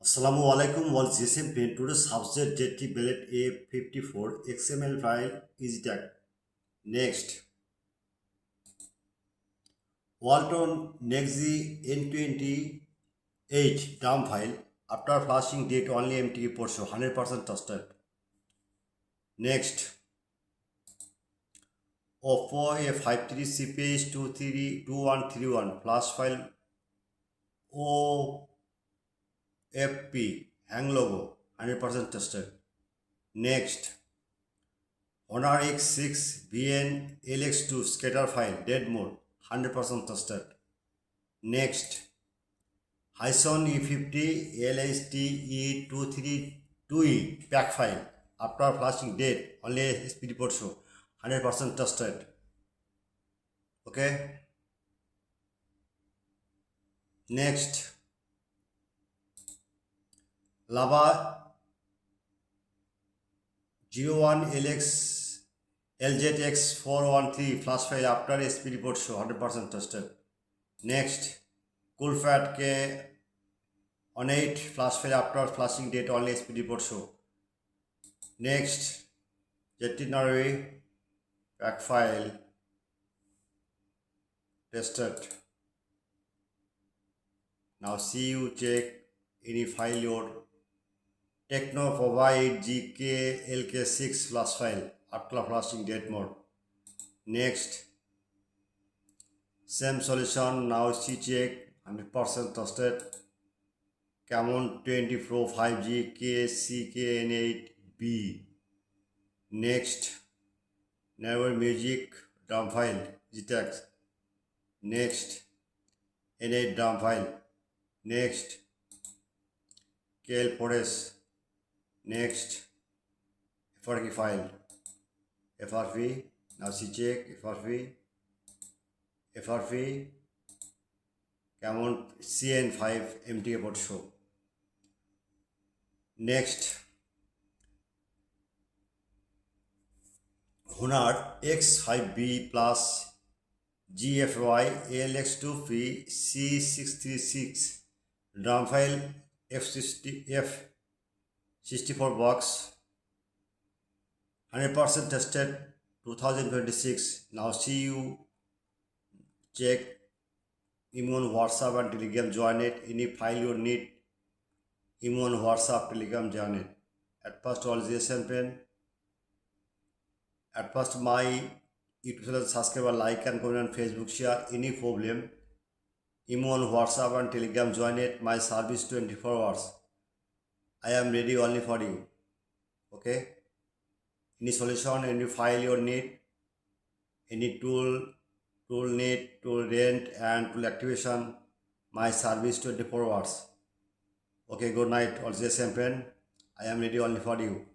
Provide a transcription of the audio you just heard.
Assalamu alaikum wal GSM pin today's subject JT Billet A54 XML file is that. Next, Walton Nexi N28 dump file after flashing date only empty port show 100% trusted. Next, Oppo A53 CPH 2131 flash file OFP hang logo 100% trusted. Next, Honor X6 VN LX2 scatter file dead mode 100% trusted. Next, Hyson E50 LSTE232E pack file after flashing dead only speed port show 100% trusted. Okay. Next, Lava 01 LZX413 flash file after SP report show 100% trusted. Next, Coolfat K18 flash file after flashing date only SP report show. Next, Jettinary pack file tested. Now see you check any file your Techno provide GK LK6 flash file after flashing date mode. Next, same solution. Now see check 100% trusted. Camon 20 Pro 5G KCKN8B. Next, Never Music dump file GTX. Next, N8 dump file. Next, KL4S. Next, FRP file. FRP. Now see check FRP. FRP. Camon CN5 MTA port show. Next, Honor X5B plus GFY LX2P C636 dump file F64 box 100% tested 2026. Now see you check Immune WhatsApp and Telegram join it. Any file you need Immune WhatsApp Telegram join it. At first all GSM pen. At first my YouTube channel subscribe, like and comment on Facebook share. Any problem Immune WhatsApp and Telegram join it. My service 24 hours. I am ready only for you. Okay. Any solution, any file you need, any tool need, tool rent and tool activation, my service 24 hours. Okay, good night. Also, champagne. I am ready only for you.